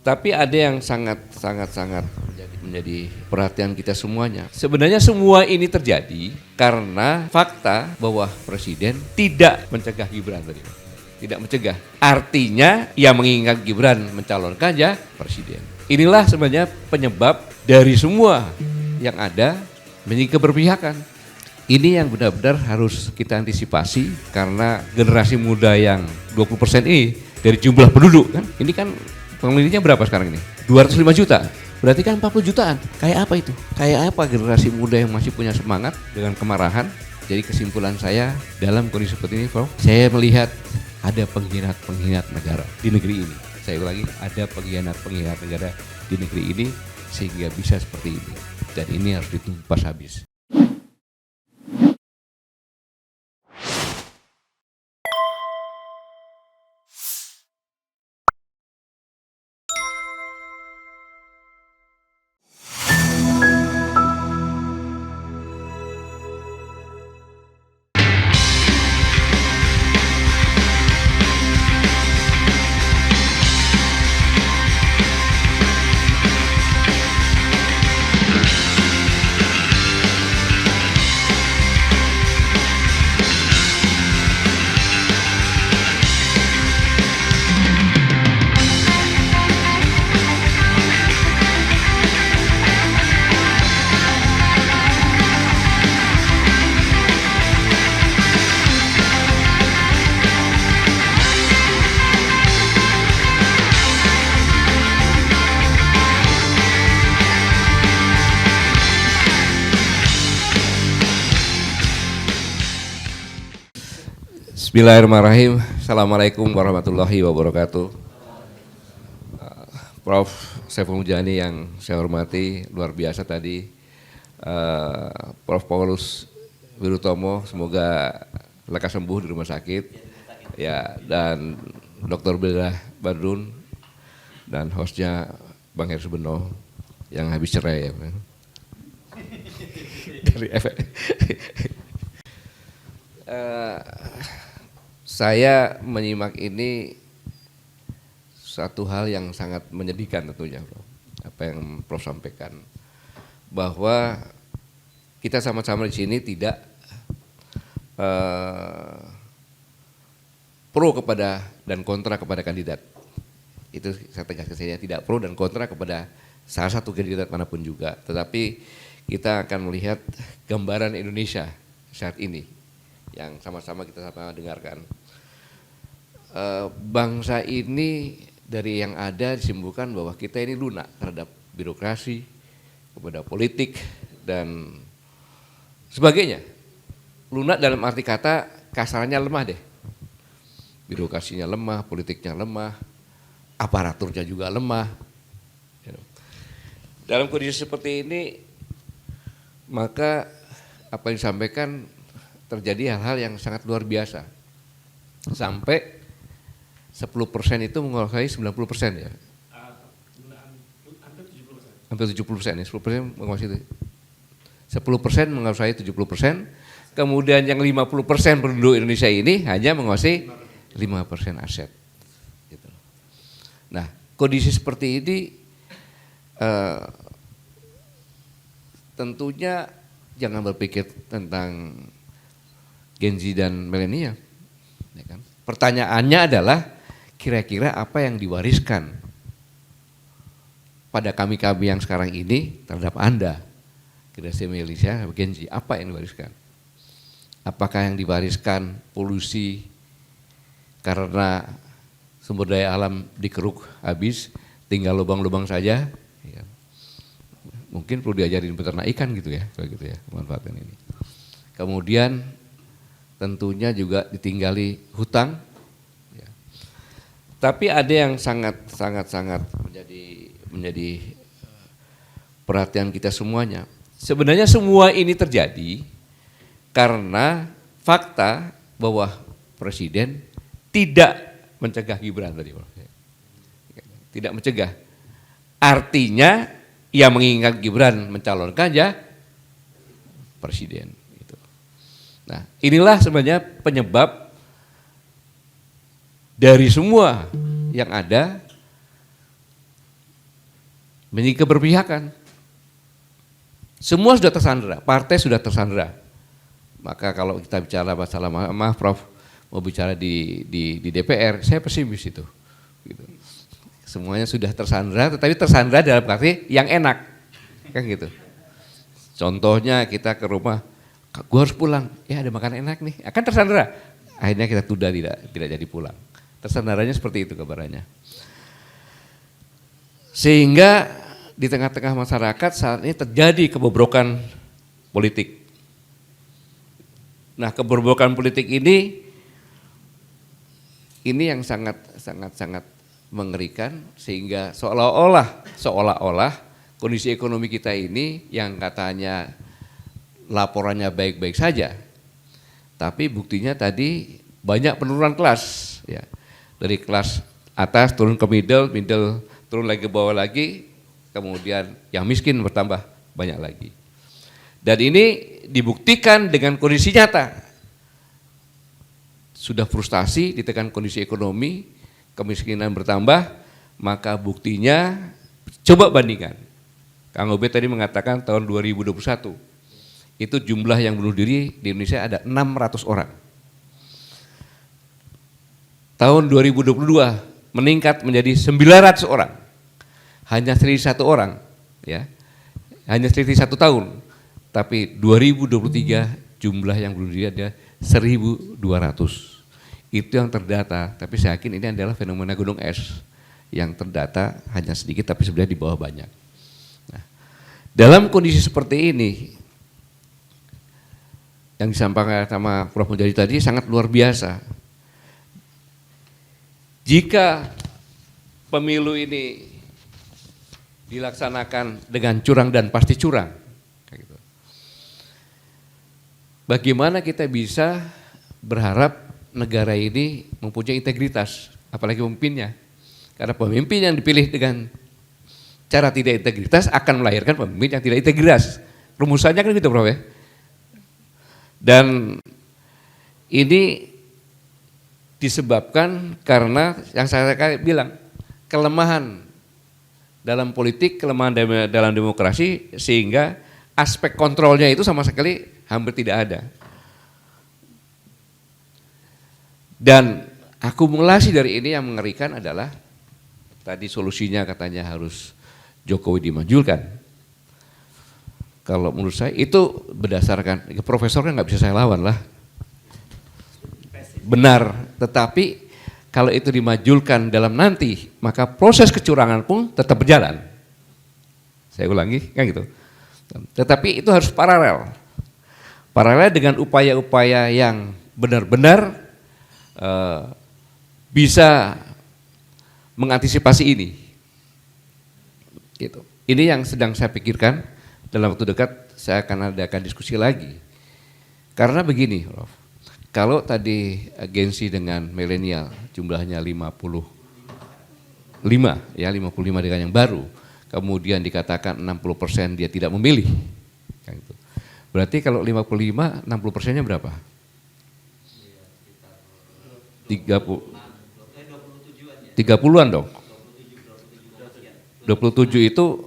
Tapi ada yang sangat menjadi perhatian kita semuanya. Sebenarnya semua ini terjadi karena fakta bahwa Presiden tidak mencegah Gibran tadi. Tidak mencegah. Artinya ia mengingat Gibran mencalonkan ya Presiden. Inilah sebenarnya penyebab dari semua yang ada menjadi keberpihakan. Ini yang benar-benar harus kita antisipasi karena generasi muda yang 20% ini dari jumlah penduduk kan. Ini kan pemilihnya berapa sekarang ini? 205 juta. Berarti kan 40 jutaan. Kayak apa itu? Kayak apa generasi muda yang masih punya semangat dengan kemarahan? Jadi kesimpulan saya dalam kondisi seperti ini, Prof, saya melihat ada pengkhianat negara di negeri ini. Saya ulangi, ada pengkhianat negara di negeri ini sehingga bisa seperti ini. Dan ini harus ditumpas habis. Bismillahirrahmanirrahim. Assalamualaikum warahmatullahi wabarakatuh. Prof. Saiful Mujani yang saya hormati, luar biasa tadi. Prof. Paulus Wirutomo, semoga lekas sembuh di rumah sakit. Ya, dan Dr. Billah Badrun dan hostnya Bang Heru Beno yang habis cerai ya. Dari saya menyimak ini satu hal yang sangat menyedihkan tentunya, Prof. Apa yang Prof sampaikan, bahwa kita sama-sama di sini tidak pro kepada dan kontra kepada kandidat. Itu saya tegaskan, saya tidak pro dan kontra kepada salah satu kandidat manapun juga. Tetapi kita akan melihat gambaran Indonesia saat ini yang sama-sama kita sama dengarkan. Bangsa ini dari yang ada disimpulkan bahwa kita ini lunak terhadap birokrasi, kepada politik dan sebagainya. Lunak dalam arti kata kasarannya lemah deh. Birokrasinya lemah, politiknya lemah, aparaturnya juga lemah. Dalam kondisi seperti ini, maka apa yang disampaikan terjadi hal-hal yang sangat luar biasa. Sampai 10% itu menguasai 90% ya. Hampir 70% ya, 10% menguasai itu. 10% menguasai 70%, kemudian yang 50% penduduk Indonesia ini hanya menguasai 5% aset. Gitu. Nah, kondisi seperti ini tentunya jangan berpikir tentang Gen Z dan milenial. Ya kan? Pertanyaannya adalah kira-kira apa yang diwariskan pada kami-kami yang sekarang ini terhadap Anda, generasi milenial, Gen Z, apa yang diwariskan? Apakah yang diwariskan polusi karena sumber daya alam dikeruk habis, tinggal lubang-lubang saja? Ya. Mungkin perlu diajarin peternak ikan gitu ya, kalau gitu ya, memanfaatkan ini. Kemudian tentunya juga ditinggali hutang. Ya. Tapi ada yang sangat menjadi perhatian kita semuanya. Sebenarnya semua ini terjadi karena fakta bahwa Presiden tidak mencegah Gibran tadi. Tidak mencegah. Artinya ia mengingat Gibran mencalonkan ya Presiden. Gitu. Nah, inilah sebenarnya penyebab dari semua yang ada menjadi keberpihakan. Semua sudah tersandera, partai sudah tersandera. Maka kalau kita bicara masalah, maaf Prof, mau bicara di DPR, saya pesimis itu. Gitu. Semuanya sudah tersandera, tetapi tersandera dalam arti yang enak, kan gitu. Contohnya kita ke rumah, gue harus pulang, ya ada makanan enak nih, akan tersandera. Akhirnya kita tunda tidak jadi pulang. Tersandaranya seperti itu kabarnya. Sehingga di tengah-tengah masyarakat saat ini terjadi kebobrokan politik. Nah, kebobrokan politik ini yang sangat mengerikan, sehingga seolah-olah kondisi ekonomi kita ini yang katanya laporannya baik-baik saja, tapi buktinya tadi banyak penurunan kelas, ya, dari kelas atas turun ke middle turun lagi ke bawah lagi, kemudian yang miskin bertambah banyak lagi. Dan ini dibuktikan dengan kondisi nyata. Sudah frustasi, ditekan kondisi ekonomi, kemiskinan bertambah, maka buktinya coba bandingkan. Kang Ubed tadi mengatakan tahun 2021, itu jumlah yang bunuh diri di Indonesia ada 600 orang. Tahun 2022 meningkat menjadi 900 orang. Hanya selisih 1 orang, ya, hanya selisih 1 tahun. Tapi 2023 jumlah yang bunuh diri ada 1.200. Itu yang terdata, tapi saya yakin ini adalah fenomena gunung es yang terdata hanya sedikit, tapi sebenarnya di bawah banyak. Nah, dalam kondisi seperti ini, yang disampaikan sama Prof. Mujadi tadi sangat luar biasa. Jika pemilu ini dilaksanakan dengan curang dan pasti curang, bagaimana kita bisa berharap negara ini mempunyai integritas, apalagi pemimpinnya? Karena pemimpin yang dipilih dengan cara tidak integritas akan melahirkan pemimpin yang tidak integritas. Rumusannya kan gitu, Prof, ya. Dan ini disebabkan karena yang saya bilang, kelemahan dalam politik, kelemahan dalam demokrasi, sehingga aspek kontrolnya itu sama sekali hampir tidak ada. Dan akumulasi dari ini yang mengerikan adalah tadi solusinya katanya harus Jokowi dimajukan. Kalau menurut saya itu berdasarkan, profesornya nggak bisa saya lawan lah. Benar, tetapi kalau itu dimajulkan dalam nanti, maka proses kecurangan pun tetap berjalan. Saya ulangi, kan gitu. Tetapi itu harus paralel. Paralel dengan upaya-upaya yang benar-benar bisa mengantisipasi ini. Gitu. Ini yang sedang saya pikirkan, dalam waktu dekat saya akan adakan diskusi lagi. Karena begini, Prof. Kalau tadi agensi dengan milenial jumlahnya 55 dengan yang baru, kemudian dikatakan 60% dia tidak memilih. Berarti kalau 55, 60%-nya berapa? 30-an dong. 27 itu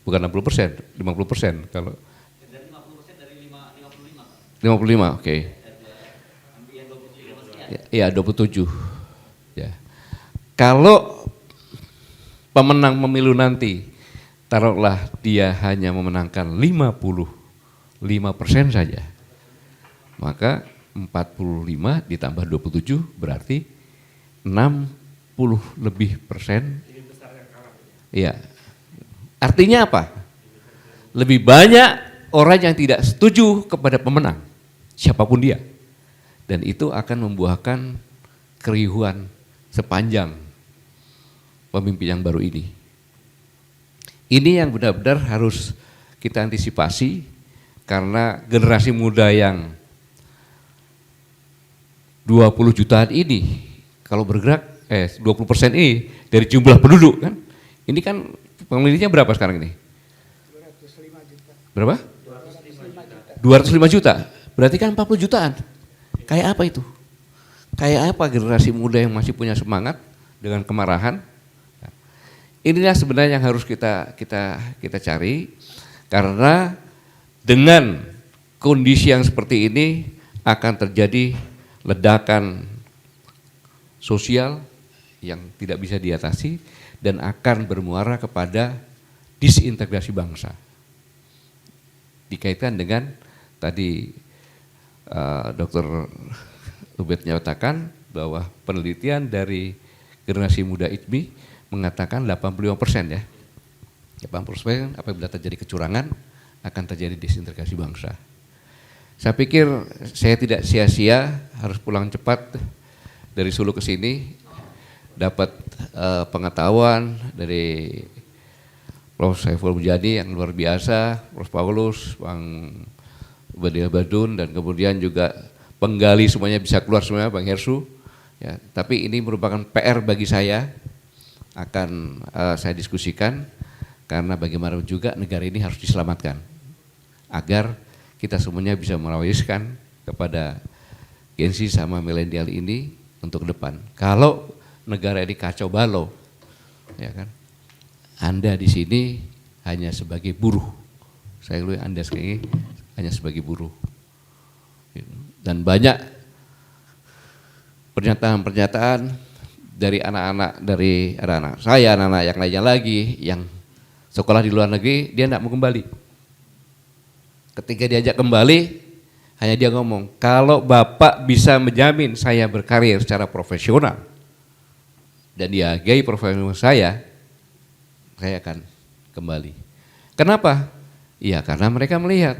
bukan 60%, 50% kalau 55, oke. Iya, 27. Ya. Kalau pemenang pemilu nanti, taruhlah dia hanya memenangkan 55% saja, maka 45 ditambah 27 berarti 60 lebih persen. Iya. Artinya apa? Lebih banyak orang yang tidak setuju kepada pemenang, siapapun dia. Dan itu akan membuahkan keriuhan sepanjang pemimpin yang baru ini. Ini yang benar-benar harus kita antisipasi, karena generasi muda yang 20 jutaan ini kalau bergerak 20% ini dari jumlah penduduk kan, ini kan pemilihnya berapa sekarang ini? 205 juta. Berapa? 205 juta. Berarti kan 40 jutaan. Kayak apa itu? Kayak apa generasi muda yang masih punya semangat dengan kemarahan? inilah sebenarnya yang harus kita cari, karena dengan kondisi yang seperti ini akan terjadi ledakan sosial yang tidak bisa diatasi dan akan bermuara kepada disintegrasi bangsa. Dikaitkan dengan tadi Dr. Ubed menyatakan bahwa penelitian dari generasi muda ITMI mengatakan 85% ya. 80% apabila terjadi kecurangan akan terjadi disintegrasi bangsa. Saya pikir saya tidak sia-sia harus pulang cepat dari Solo ke sini, dapat pengetahuan dari Prof. Saiful Mujani yang luar biasa, Prof. Paulus, Bang Badil Badun, dan kemudian juga penggali semuanya bisa keluar semuanya, Bang Hersu. Ya, tapi ini merupakan PR bagi saya, akan saya diskusikan, karena bagaimana juga negara ini harus diselamatkan, agar kita semuanya bisa mewariskan kepada Gen Z sama milenial ini untuk depan. Kalau negara ini kacau balau, ya kan, Anda di sini hanya sebagai buruh. Saya bilang Anda sekali hanya sebagai buruh. Dan banyak pernyataan-pernyataan dari anak-anak saya, anak-anak yang lainnya lagi yang sekolah di luar negeri, dia tidak mau kembali. Ketika diajak kembali, hanya dia ngomong, kalau Bapak bisa menjamin saya berkarir secara profesional dan dihargai profesional saya akan kembali. Kenapa? Ya karena mereka melihat,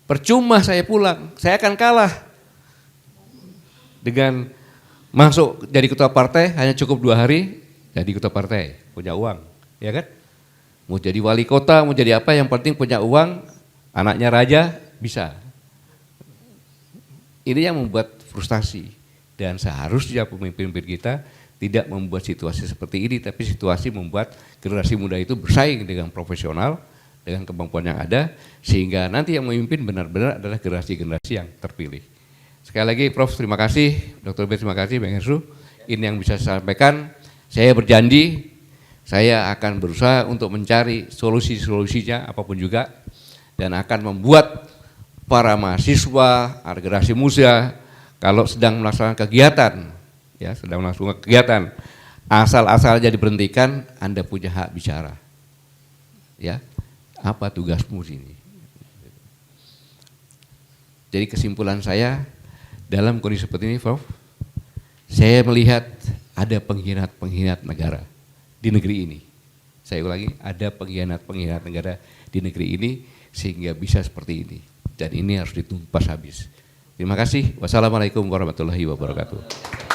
percuma saya pulang, saya akan kalah dengan masuk jadi ketua partai hanya cukup 2 hari jadi ketua partai, punya uang, ya kan? Mau jadi wali kota, mau jadi apa, yang penting punya uang, anaknya raja, bisa. Ini yang membuat frustasi, dan seharusnya pemimpin-pemimpin kita tidak membuat situasi seperti ini, tapi situasi membuat generasi muda itu bersaing dengan profesional, dengan kemampuan yang ada, sehingga nanti yang memimpin benar-benar adalah generasi-generasi yang terpilih. Sekali lagi Prof, terima kasih, Dr. B, terima kasih, Bang Hersu. Ini yang bisa saya sampaikan. Saya berjanji, saya akan berusaha untuk mencari solusi-solusinya apapun juga, dan akan membuat para mahasiswa, generasi muda, kalau sedang melaksanakan kegiatan, ya sedang melaksanakan kegiatan, asal-asalnya diberhentikan, Anda punya hak bicara. Ya, apa tugasmu sini? Jadi kesimpulan saya dalam kondisi seperti ini, Prof, saya melihat ada pengkhianat-pengkhianat negara di negeri ini. Saya ulangi, ada pengkhianat-pengkhianat negara di negeri ini sehingga bisa seperti ini. Dan ini harus ditumpas habis. Terima kasih. Wassalamualaikum warahmatullahi wabarakatuh.